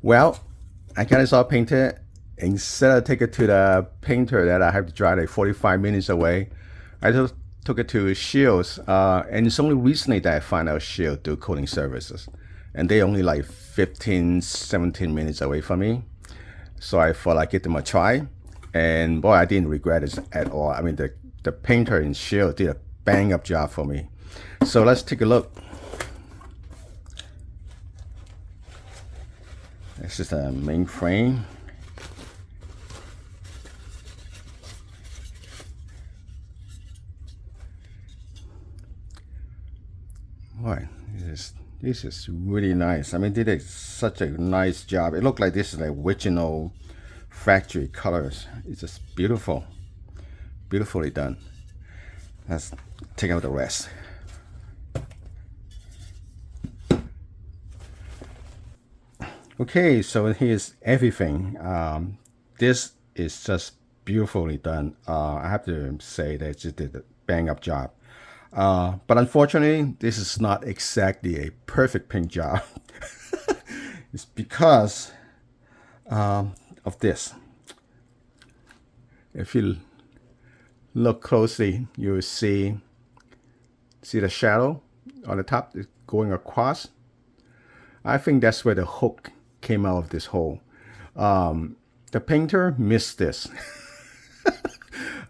Well, I got this all painted. Instead of taking it to the painter that I have to drive like 45 minutes away, I just took it to Shields. And it's only recently that I found out Shields do coating services. And they only like 15, 17 minutes away from me. So I thought I'd give them a try. And boy, I didn't regret it at all. I mean, the painter in Shields did a bang up job for me. So let's take a look. This is the main frame. Boy, this is really nice. I mean, they did such a nice job. It looked like this is the original factory colors. It's just beautiful, beautifully done. Let's take out the rest. Okay, so here's everything. This is just beautifully done. I have to say they just did a bang up job. But unfortunately, this is not exactly a perfect paint job. It's because of this. If you look closely, you will see the shadow on the top going across. I think that's where the hook came out of this hole. The painter missed this.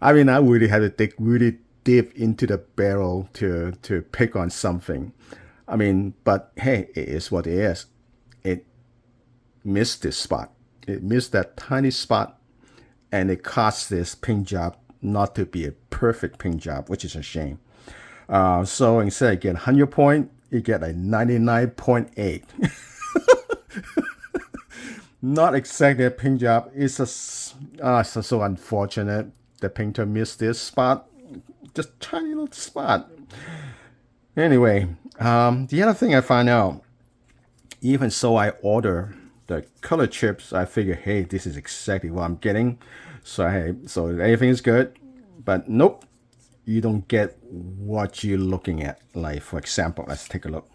I mean, I really had to dig really deep into the barrel to pick on something. I mean, but hey, it is what it is. It missed this spot. It missed that tiny spot, and it caused this paint job not to be a perfect paint job, which is a shame. So instead of getting 100 point, you get a 99.8. Not exactly a paint job. It's just so unfortunate. The painter missed this spot. Just tiny little spot. Anyway, the other thing I found out, even so I order the color chips, I figure, hey, this is exactly what I'm getting. So everything is good. But nope, you don't get what you're looking at. Like, for example, let's take a look.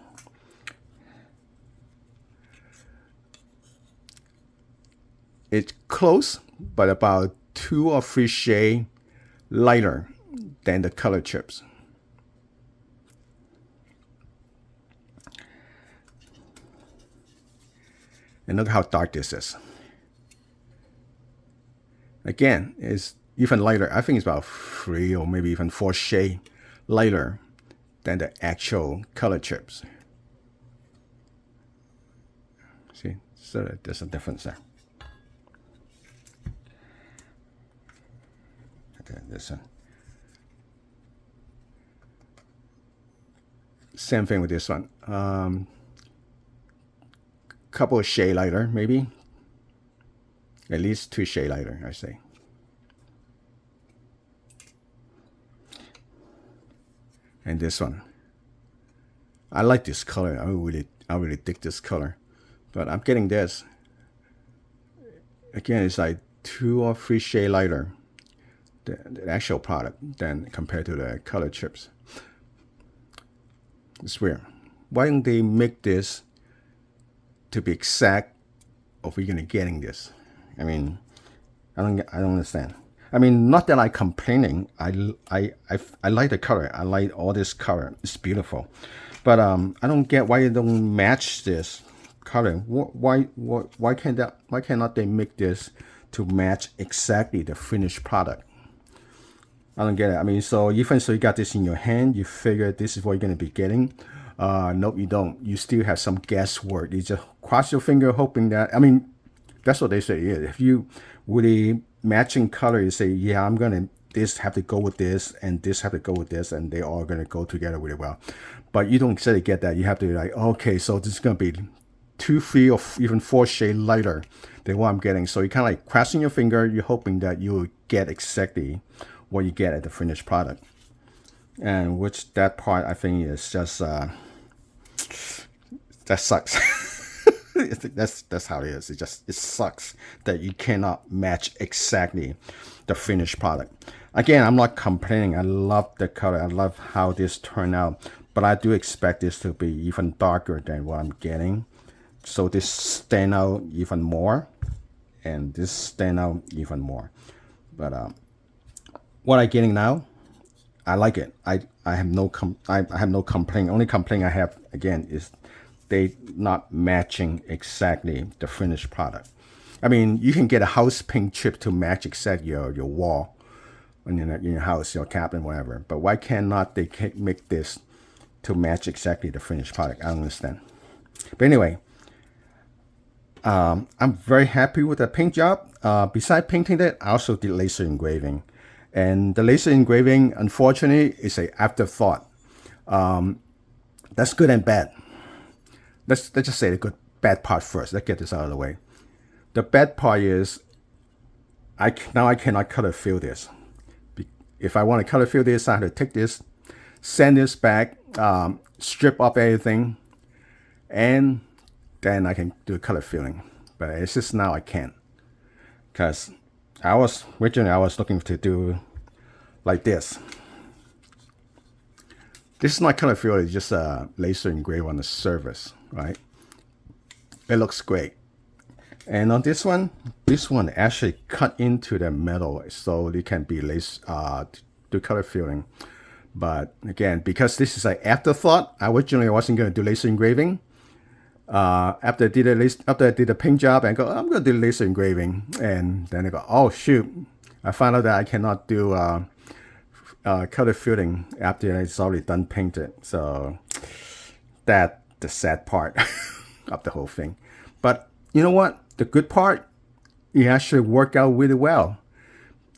It's close, but about 2 or 3 shades lighter than the color chips. And look how dark this is. Again, it's even lighter. I think it's about 3 or maybe even 4 shades lighter than the actual color chips. See, so there's a difference there. Okay, this one. Same thing with this one. Couple of shades lighter, maybe. At least 2 shades lighter, I say. And this one. I like this color. I really dig this color. But I'm getting this. Again, it's like 2 or 3 shades lighter, the actual product, than compared to the color chips. It's weird. Why don't they make this to be exact of you're gonna getting this? I mean, I don't understand. I mean, not that I'm complaining. I like the color. I like all this color. It's beautiful. But I don't get why you don't match this color. Why cannot they make this to match exactly the finished product? I don't get it. I mean, so even so you got this in your hand, you figure this is what you're going to be getting. Nope, you don't. You still have some guesswork. You just cross your finger hoping that, I mean, that's what they say. Yeah, if you really matching color, you say, yeah, I'm going to, this have to go with this and this have to go with this, and they all going to go together really well. But you don't necessarily get that. You have to be like, okay, so this is going to be 2, 3, or even 4 shades lighter than what I'm getting. So you kind of like crossing your finger, you're hoping that you will get exactly what you get at the finished product. And which that part I think is just that sucks. that's how it is. It sucks that you cannot match exactly the finished product. Again, I'm not complaining. I love the color. I love how this turned out, but I do expect this to be even darker than what I'm getting. So this stand out even more, and this stand out even more. But what I'm getting now, I like it. I have no complaint. Only complaint I have again is they not matching exactly the finished product. I mean, you can get a house paint chip to match exactly your wall in your house, your cabinet, whatever. But why cannot they make this to match exactly the finished product? I don't understand. But anyway, I'm very happy with the paint job. Besides painting it, I also did laser engraving. And the laser engraving, unfortunately, is an afterthought. That's good and bad. Let's just say the bad part first. Let's get this out of the way. The bad part is now I cannot color fill this. If I want to color fill this, I have to take this, send this back, strip off everything, and then I can do color filling. But it's just now I can't, because originally I was looking to do like this. This is not color fill, it's just a laser engrave on the surface, right? It looks great. And on this one actually cut into the metal, so it can be do color filling. But again, because this is an afterthought, I originally wasn't going to do laser engraving. After I did the paint job, I go, I'm going to do laser engraving, and then I go, oh shoot, I found out that I cannot do color filling after it's already done painted. So that's the sad part of the whole thing. But you know what? The good part, it actually worked out really well.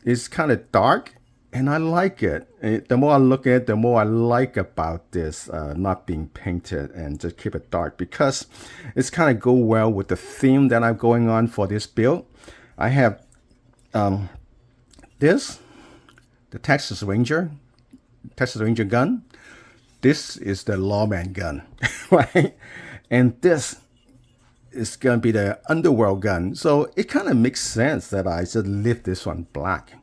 It's kind of dark, and I like it. The more I look at it, the more I like about this not being painted and just keep it dark, because it's kind of go well with the theme that I'm going on for this build. I have the Texas Ranger gun. This is the lawman gun, right? And this is going to be the underworld gun. So it kind of makes sense that I just leave this one black.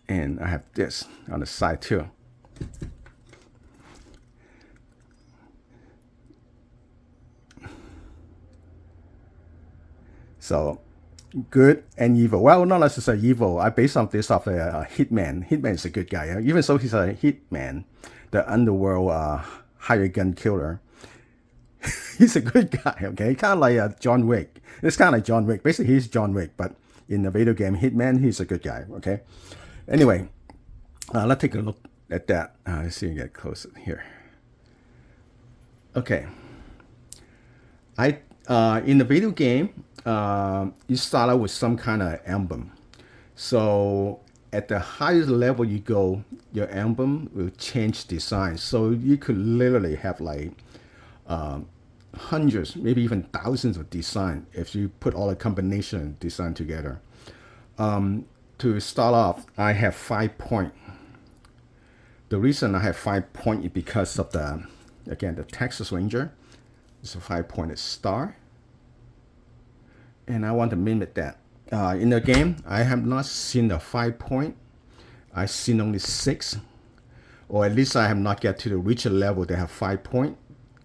And I have this on the side too. So good and evil. Well, not necessarily evil. I based on this off a Hitman. Hitman is a good guy. Even so, he's a Hitman, the underworld hired gun killer. He's a good guy, okay? Kind of like John Wick. It's kind of like John Wick. Basically, he's John Wick, but in the video game Hitman, he's a good guy, okay? Anyway, let's take a look at that. Let's see if we get closer here. Okay. In the video game, you start out with some kind of emblem. So at the highest level you go, your emblem will change design. So you could literally have like hundreds, maybe even thousands of design if you put all the combination design together. To start off, I have 5 point. The reason I have 5 point is because of the Texas Ranger. It's a 5-pointed star, and I want to mimic that. In the game, I have not seen the 5 point. I've seen only 6, or at least I have not get to the reach level that have 5 point.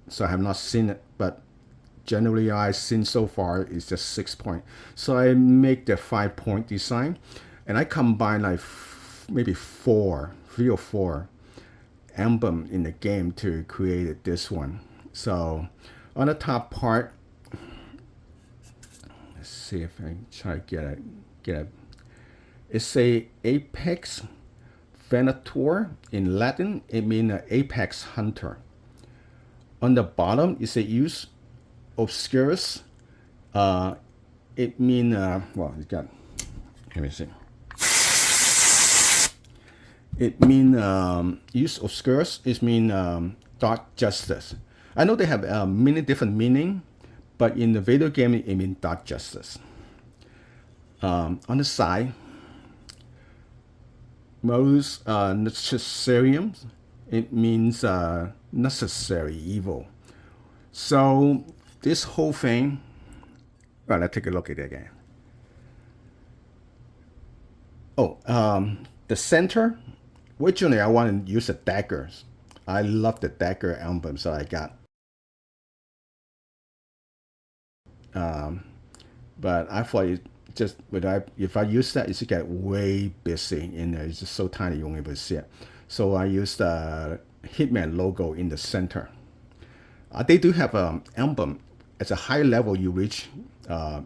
So I have not seen it, but generally I've seen so far is just 6 point. So I make the 5 point design, and I combine like maybe 3 or 4 emblem in the game to create this one. So on the top part, let's see if I can try to get a. It's a apex venator. In Latin, it means apex hunter. On the bottom, it's a use obscurus. It means well, it got. Let me see. It means use obscurus. It means dark justice. I know they have many different meaning, but in the video game, it means dark justice. On the side, modus necessarium, it means necessary evil. So this whole thing, well, let's take a look at it again. Oh, the center, originally I want to use the daggers. I love the dagger emblems that I got. but I thought it just if I use that, it's get way busy in there. It's just so tiny you won't be able to see it. So I used the Hitman logo in the center. They do have an emblem. At a high level you reach,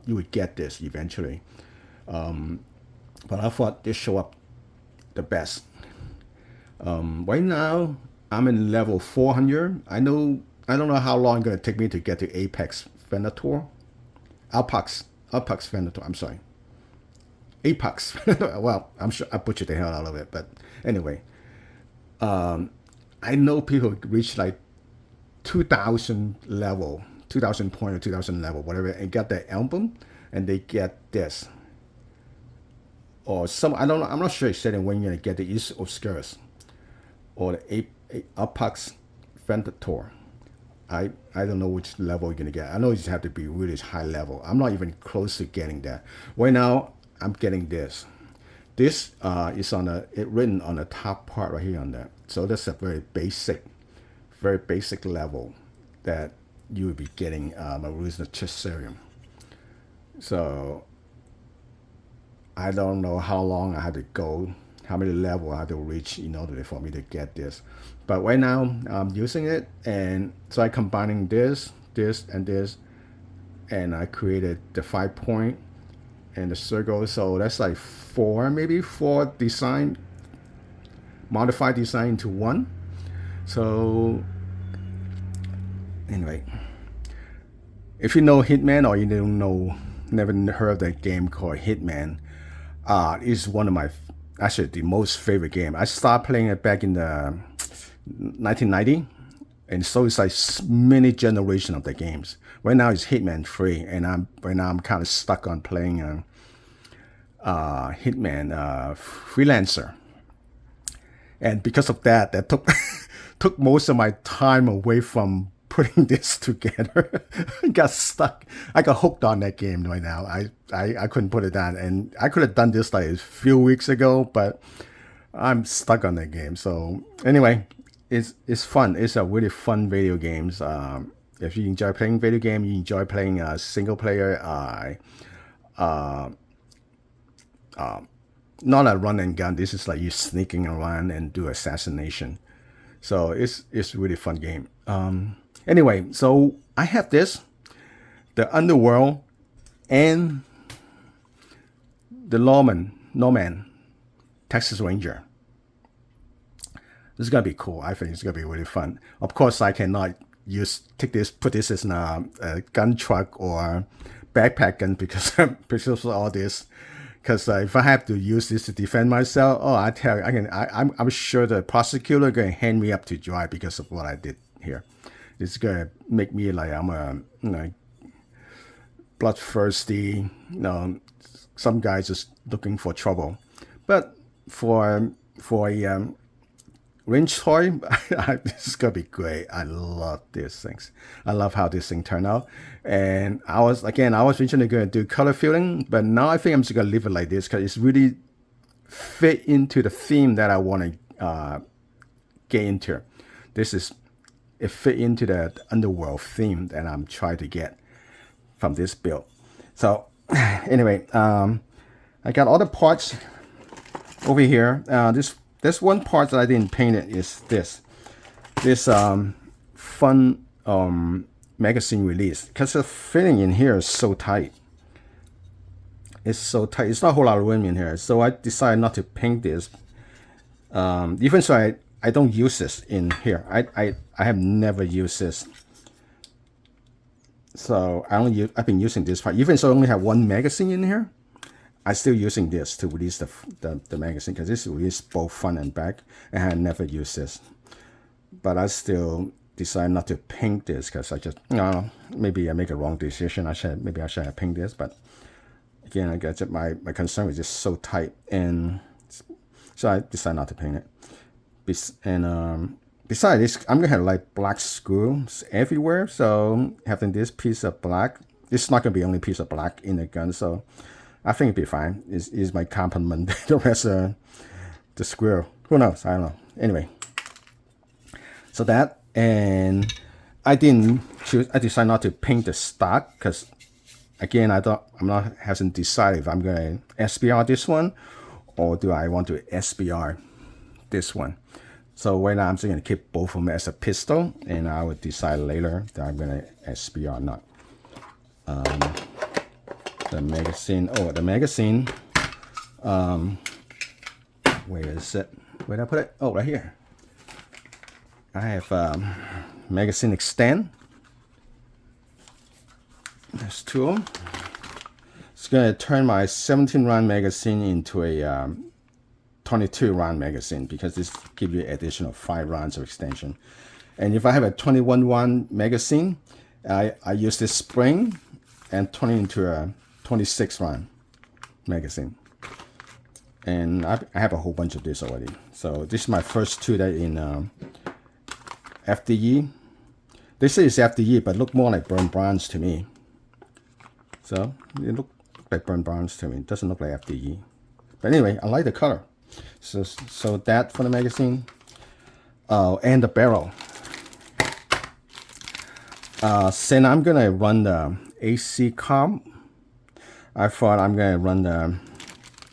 you would get this eventually. But I thought this show up the best. Right now, I'm in level 400. I don't know how long it's going to take me to get to Apex Venator. Apex Venator, I'm sorry. Apex Venator. Well, I'm sure I butchered the hell out of it. But anyway, I know people reach like 2,000 level, 2,000 point or 2,000 level, whatever, and get the emblem, and they get this. Or some, I don't know, I'm not sure exactly when you're going to get the East Obscurus or the Apex Venator. I don't know which level you're going to get. I know you have to be really high level. I'm not even close to getting that. Right now, I'm getting this. This is on written on the top part right here on that. So that's a very basic level that you would be getting Maruza Chisarium. So I don't know how long I had to go, how many levels I had to reach in order for me to get this. But right now I'm using it, and so I'm combining this, and this, and I created the 5 point and the circle. So that's like maybe four design, modified design into one. So anyway, if you know Hitman or you don't know, never heard of that game called Hitman, it's one of my, actually the most favorite game. I started playing it back in the 1990, and so it's like many generations of the games. Right now it's Hitman 3, and right now I'm kind of stuck on playing Hitman Freelancer, and because of that took took most of my time away from putting this together. I got stuck. I got hooked on that game right now. I couldn't put it down, and I could have done this like a few weeks ago, but I'm stuck on that game. So anyway, it's fun. It's a really fun video games. If you enjoy playing video game, you enjoy playing single player. Not a run and gun. This is like you sneaking around and do assassination. So it's really fun game. Anyway, so I have this, the Underworld, and the Norman, Texas Ranger. This is gonna be cool. I think it's gonna be really fun. Of course, I cannot put this in a gun truck or backpack gun because of all this. Because if I have to use this to defend myself, I tell you, I'm sure the prosecutor gonna hand me up to dry because of what I did here. It's gonna make me like I'm a bloodthirsty, some guy just looking for trouble. But for a range toy, this is gonna be great. I love these things. I love how this thing turned out. And I was originally gonna do color filling, but now I think I'm just gonna leave it like this because it's really fit into the theme that I want to get into. It fit into the underworld theme that I'm trying to get from this build. So anyway, I got all the parts over here. This one part that I didn't paint it is this fun magazine release, because the fitting in here is so tight. It's so tight. It's not a whole lot of room in here, so I decided not to paint this. Even so, I don't use this in here. I have never used this. So I've been using this part. Even so, I only have one magazine in here, I still using this to release the magazine, because this release both front and back, and I never used this. But I still decided not to paint this because I just, maybe I make a wrong decision. Maybe I should have painted this, but again, I guess my concern was just so tight, and so I decided not to paint it. And besides this, I'm gonna have like black screws everywhere. So having this piece of black, it's not gonna be the only piece of black in the gun. So I think it'd be fine. Is my compliment the rest of the squirrel? Who knows? I don't know. Anyway, so that, and I decided not to paint the stock because again, hasn't decided if I'm going to SBR this one or do I want to SBR this one. So right now I'm just going to keep both of them as a pistol, and I will decide later that I'm going to SBR or not. The magazine, where is it? Where did I put it? Oh, right here. I have magazine extend. There's two of them. It's going to turn my 17 round magazine into a 22 round magazine, because this gives you additional 5 rounds of extension. And if I have a 21 round magazine, I use this spring and turn it into a 26 round magazine. And I have a whole bunch of this already. So this is my first 2 that in FDE. They say it's FDE, but look more like burnt bronze to me. So it looks like burnt bronze to me. It doesn't look like FDE. But anyway, I like the color. So that for the magazine. And the barrel. Since I'm gonna run the AC comp, I thought I'm gonna run the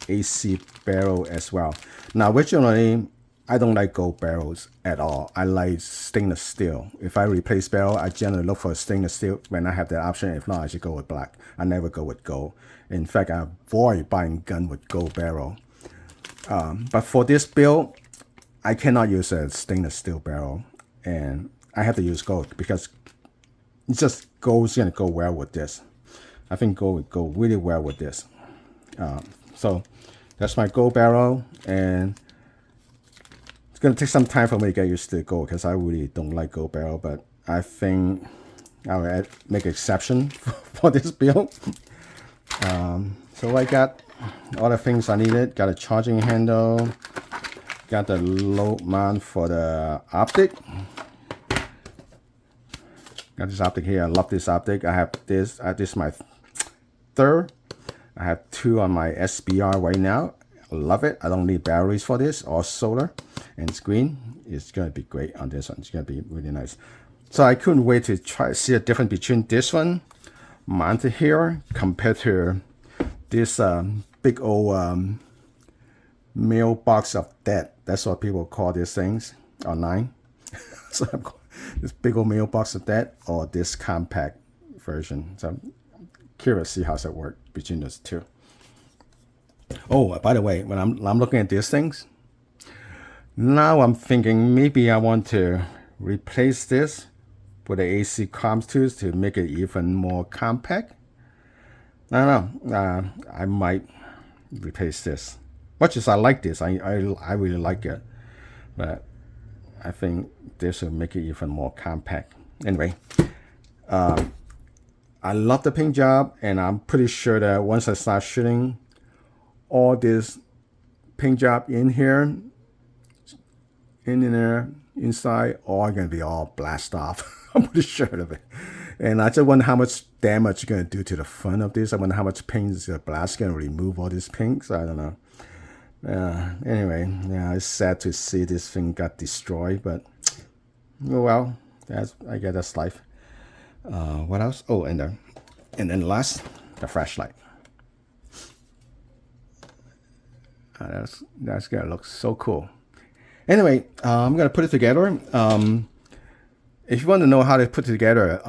AC barrel as well. Now originally, I don't like gold barrels at all. I like stainless steel. If I replace barrel, I generally look for stainless steel when I have that option. If not, I should go with black. I never go with gold. In fact, I avoid buying gun with gold barrel. But for this build, I cannot use a stainless steel barrel, and I have to use gold because it's just gold's gonna go well with this. I think gold would go really well with this. So that's my gold barrel, and it's gonna take some time for me to get used to gold because I really don't like gold barrel, but I think I'll make an exception for this build. So I got all the things I needed. Got a charging handle, got the load mount for the optic. Got this optic here. I love this optic. I have this. This is my third. I have 2 on my SBR right now. I love it. I don't need batteries for this or solar. And it's green. It's going to be great on this one. It's going to be really nice. So I couldn't wait to try to see the difference between this one mounted here compared to this big old mailbox of death. That's what people call these things online. So I'm calling this big old mailbox of death or this compact version. So I'm curious to see how it works between those two. Oh, by the way, when I'm looking at these things, now I'm thinking maybe I want to replace this with the AC comms tools to make it even more compact. I don't know. I might replace this. Much as I like this, I really like it, but I think this will make it even more compact. Anyway, I love the paint job, and I'm pretty sure that once I start shooting, all this paint job in here, in there, inside, all gonna be all blasted off. I'm pretty sure of it. And I just wonder how much damage you're gonna do to the front of this. I wonder how much paint is the blast gonna remove all this paint. So I don't know. Anyway, yeah, it's sad to see this thing got destroyed, but oh well, I guess that's life. What else? Oh, and then last, the flashlight. That's gonna look so cool. Anyway, I'm gonna put it together. If you want to know how to put it together,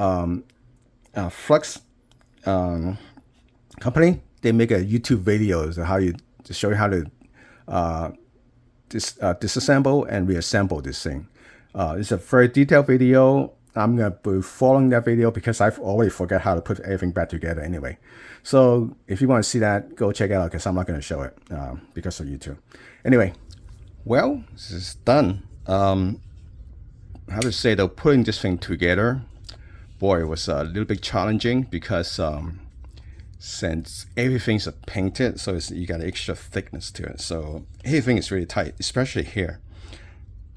Flux company, they make a YouTube videos to show you how to disassemble and reassemble this thing. It's a very detailed video. I'm gonna be following that video because I've already forgot how to put everything back together anyway. So if you want to see that, go check it out because I'm not gonna show it because of YouTube. Anyway, well, this is done. How to say though, putting this thing together, boy, it was a little bit challenging because since everything's painted, so you got extra thickness to it. So everything is really tight, especially here.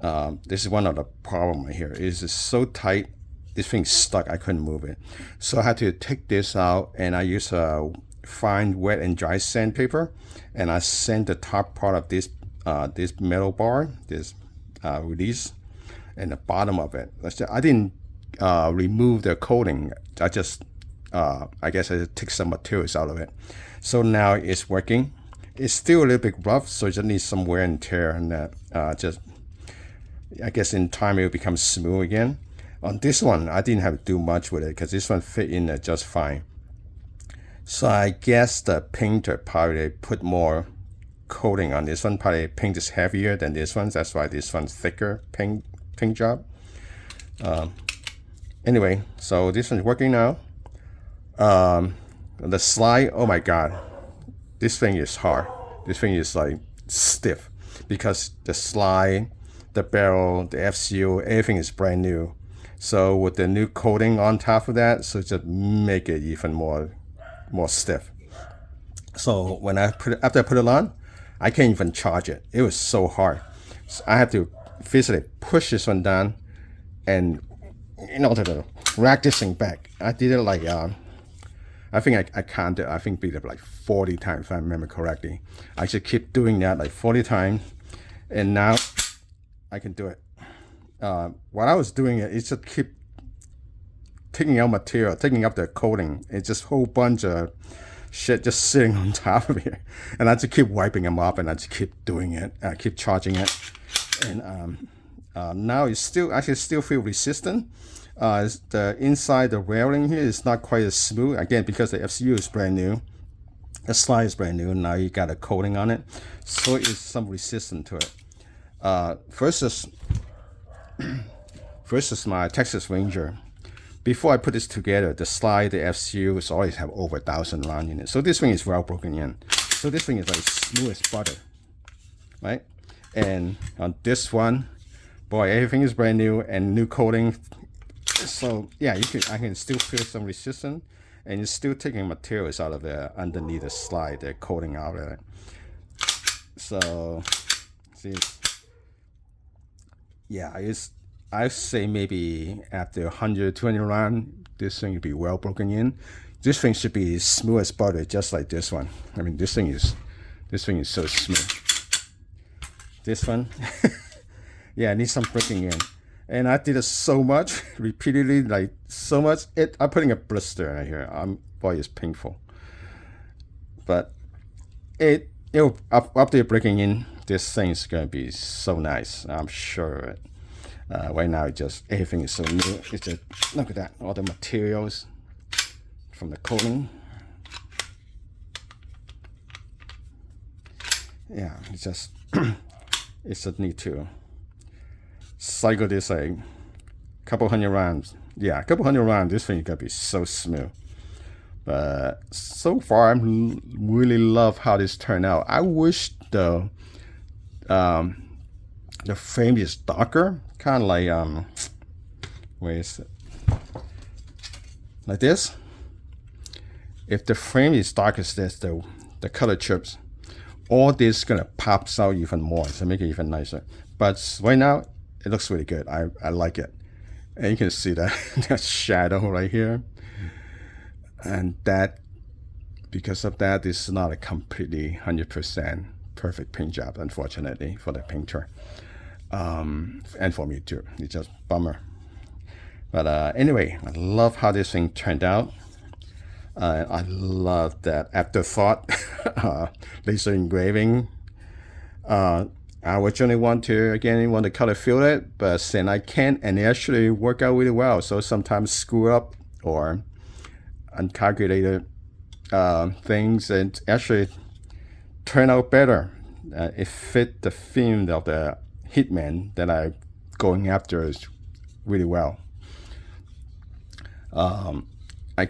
This is one of the problem right here. It is so tight, this thing's stuck. I couldn't move it. So I had to take this out, and I use a fine wet and dry sandpaper, and I sand the top part of this metal bar, this release, and the bottom of it. I didn't remove the coating. I just I guess I take some materials out of it. So now it's working. It's still a little bit rough, so it just needs some wear and tear, and just, I guess in time it will become smooth again. On this one, I didn't have to do much with it because this one fit in there just fine. So I guess the painter probably put more coating on this one. Probably paint is heavier than this one. That's why this one's thicker paint job. Anyway, so this one's working now. The slide, oh my god, this thing is hard. This thing is like stiff because the slide, the barrel, the FCU, everything is brand new. So with the new coating on top of that, so just make it even more stiff. So when after I put it on, I can't even charge it. It was so hard. So I have to physically push this one down and to rack this thing back. I did it like I think I counted. I think beat it like 40 times if I remember correctly. I just keep doing that like 40 times, and now I can do it. While I was doing it, it's just keep taking out material, taking up the coating. It's just a whole bunch of shit just sitting on top of it, and I just keep wiping them up, and I just keep doing it. I keep charging it, and now it's still feel resistant. The inside, the railing here is not quite as smooth, again because the FCU is brand new, the slide is brand new. Now you got a coating on it, so it's some resistance to it. Versus my Texas Ranger. Before I put this together, the slide, the FCU is always have over 1,000 rounds in it. So this thing is well broken in. So this thing is like smooth as butter, right? And on this one, boy, everything is brand new and new coating. So yeah, I can still feel some resistance, and it's still taking materials out of there underneath the slide, the coating out of it. So see, yeah, I say maybe after 100, 200 rounds, this thing will be well broken in. This thing should be smooth as butter, just like this one. I mean, this thing is so smooth. This one, yeah, it needs some breaking in. And I did it so much, repeatedly, like so much. I'm putting a blister right here. Boy, it's painful. But after breaking in, this thing is gonna be so nice. I'm sure of it. Right now, everything is so new. It's just, look at that, all the materials from the coating. Yeah, it's just need to cycle this like a couple hundred rounds. Yeah, a couple hundred rounds. This thing is gonna be so smooth. But so far, I really love how this turned out. I wish the frame is darker, kind of like where is it? Like this. If the frame is dark as this, the color chips, all this gonna pops out even more, so make it even nicer. But right now, it looks really good. I like it, and you can see that shadow right here, and that because of that, this is not a completely 100% perfect paint job, unfortunately, for the painter. And for me too. It's just bummer. But anyway, I love how this thing turned out. I love that afterthought laser engraving. I originally want to color fill it, but then I can't, and it actually work out really well. So sometimes screw up or uncalculated things, and actually turn out better. It fit the theme of the Hitman that I'm going after really well. I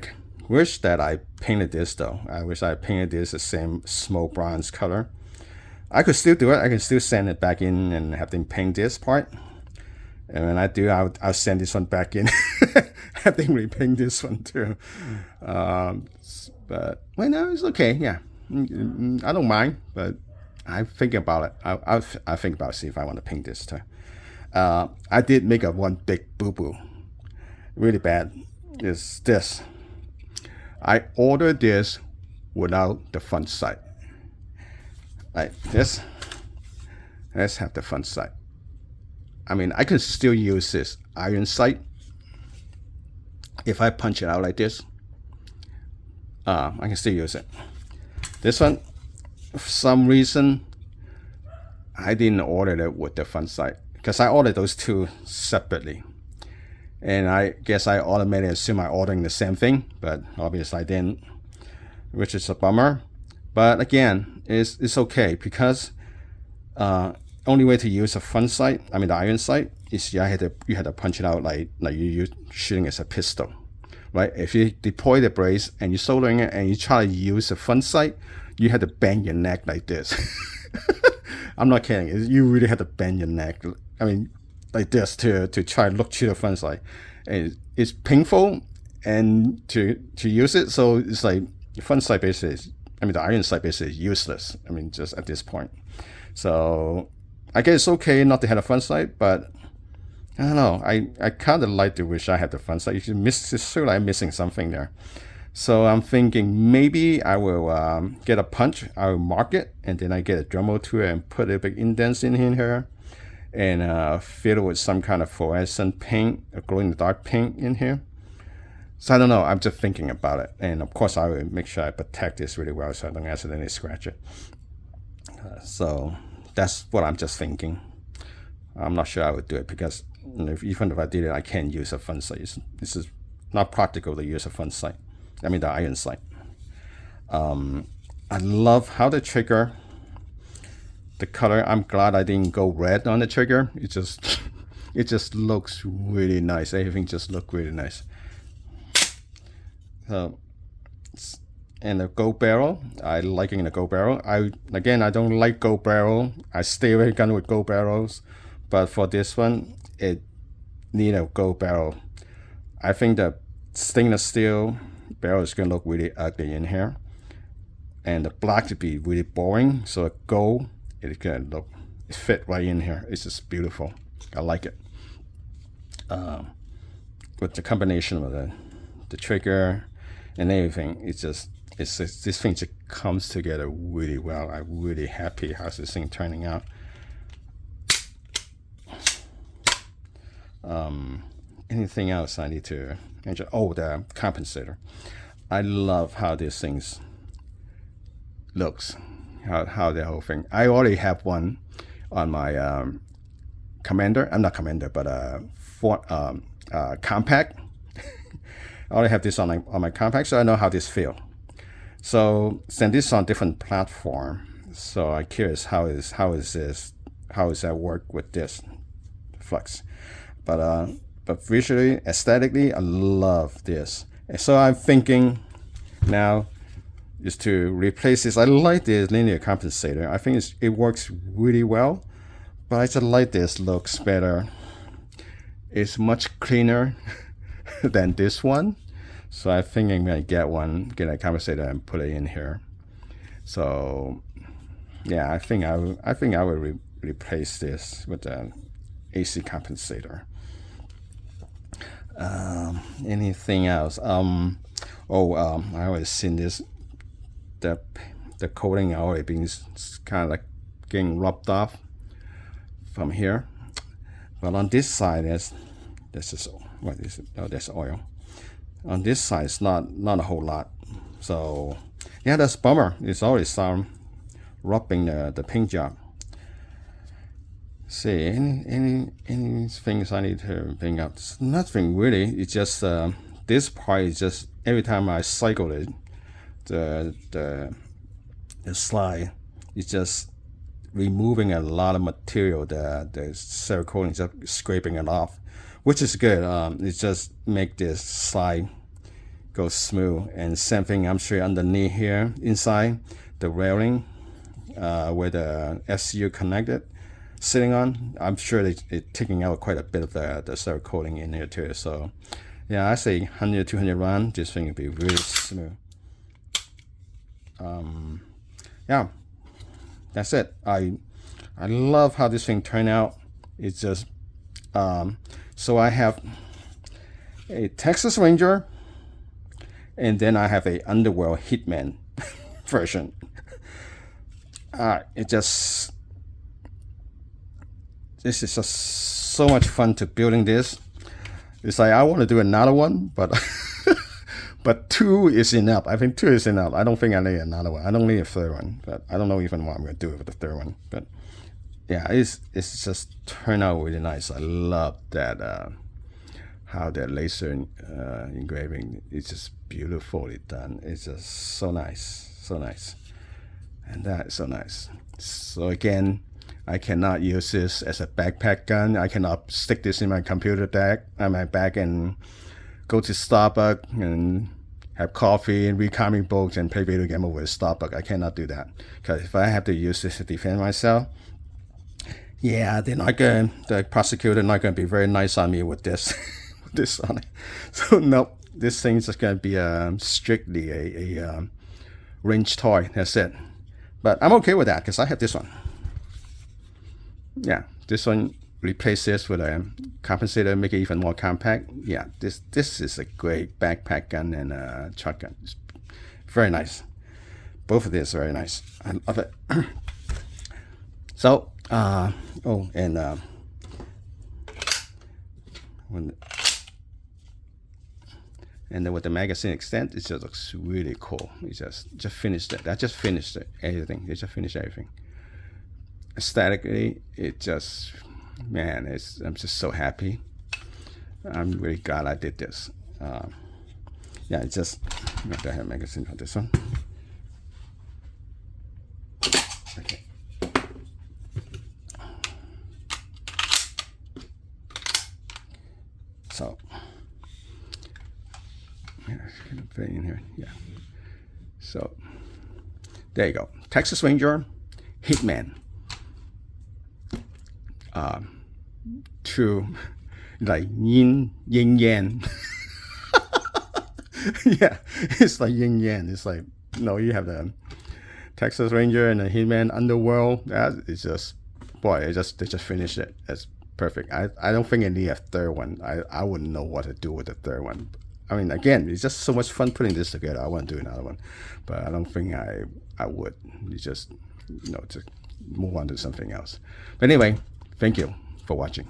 wish that I painted this though. I wish I painted this the same smoke bronze color. I could still do it. I can still send it back in and have them paint this part. And when I do, I'll send this one back in. Have them repaint this one too. But right now it's okay. Yeah, I don't mind. But I think about it. I think about see if I want to paint this too. I did make one big boo-boo, really bad. Is this? I ordered this without the front sight. Like this. Let's have the front sight. I mean, I can still use this iron sight if I punch it out like this. I can still use it. This one, for some reason, I didn't order it with the front sight because I ordered those two separately. And I guess I automatically assume I'm ordering the same thing, but obviously I didn't, which is a bummer. But again, it's okay because only way to use a front sight, I mean the iron sight, is you had to punch it out like you're shooting as a pistol, right? If you deploy the brace and you're soldering it and you try to use the front sight, you have to bend your neck like this. I'm not kidding. You really have to bend your neck. I mean, like this to try to look through the front sight. It's painful and to use it. So it's like the front sight basically the iron sight basically is useless. I mean, just at this point. So I guess it's okay not to have a front sight, but I don't know. I kind of like to wish I had the front sight. It's sort of like missing something there. So I'm thinking maybe I will get a punch. I will mark it, and then I get a Dremel tool and put a big indents in here, and fill it with some kind of fluorescent paint, a glow-in-the-dark paint in here. So I don't know. I'm just thinking about it, and of course I will make sure I protect this really well so I don't accidentally scratch it. So that's what I'm just thinking. I'm not sure I would do it because even if I did it, I can't use a front sight. This is not practical to use a front sight. I mean the iron sight. I love how the trigger, the color. I'm glad I didn't go red on the trigger. It just looks really nice. Everything just looks really nice. So, and the gold barrel, I liking the gold barrel. I don't like gold barrel. I stay away gun with gold barrels, but for this one, it need a gold barrel. I think the stainless steel barrel is gonna look really ugly in here, and the black to be really boring. So the gold, it's gonna look, it fit right in here. It's just beautiful. I like it. With the combination of the trigger and everything, this thing just comes together really well. I'm really happy how's this thing turning out. Anything else I need to mention? Oh, the compensator. I love how this thing looks. How the whole thing. I already have one on my Commander. I'm not Commander, but Compact. I already have this on my Compact, so I know how this feels. So since this is on different platform, so I'm curious how is that work with this Flux. But visually, aesthetically, I love this. And so I'm thinking now is to replace this. I like this linear compensator. I think it works really well, but I just like this. Looks better. It's much cleaner than this one. So I think I'm gonna get a compensator and put it in here. So yeah, I think I will replace this with an AC compensator. Anything else? I always seen this. The coating already being kind of like getting rubbed off from here, but on this side there's oil. On this side it's not a whole lot. So yeah, that's a bummer. It's already some rubbing the paint job. See, any things I need to bring up? It's nothing really. It's just this part is just every time I cycle it, the slide is just removing a lot of material. The Cerakote is just scraping it off, which is good. It just make this slide go smooth. And same thing, I'm sure underneath here, inside the railing, where the SU connected, sitting on, I'm sure it's taking out quite a bit of the Cerakote in here too. So yeah, I say 100-200 round, this thing will be really smooth. Yeah, that's it. I love how this thing turned out. It's just so I have a Texas Ranger, and then I have a Underworld Hitman version. This is just so much fun to building this. It's like I want to do another one, but But 2 is enough. I think 2 is enough. I don't think I need another one. I don't need a third one. But I don't know even what I'm going to do with the third one. But yeah, it's just turned out really nice. I love that how that laser engraving is just beautifully done. It's just so nice, and that is so nice. So again, I cannot use this as a backpack gun. I cannot stick this in my computer bag, my bag, and go to Starbucks and have coffee and read comic books and play video game over at Starbucks. I cannot do that, because if I have to use this to defend myself, yeah, the prosecutor not gonna be very nice on me with this, with this on it. So nope, this thing's just gonna be strictly a range toy. That's it. But I'm okay with that because I have this one. Yeah, this one replace this with a compensator, make it even more compact. Yeah, this is a great backpack gun and a shotgun. It's very nice. Both of these are very nice. I love it. So, and then with the magazine extent, it just looks really cool. It just finished it. I just finished it. Everything. It just finished everything. Aesthetically, it just, man, I'm just so happy. I'm really glad I did this. Yeah, it's just, I'm going to have a magazine for this one. Okay. So, yeah, it's going to fit in here. Yeah. So, there you go. Texas Ranger, Hitman. To like yin yang. Yeah, it's like yin yang. It's like, you have the Texas Ranger and the Hitman Underworld. That is just, boy, they just finished it. That's perfect. I don't think I need a third one. I wouldn't know what to do with the third one. I mean, again, it's just so much fun putting this together. I want to do another one, but I don't think I would. You just, to move on to something else. But anyway, thank you for watching.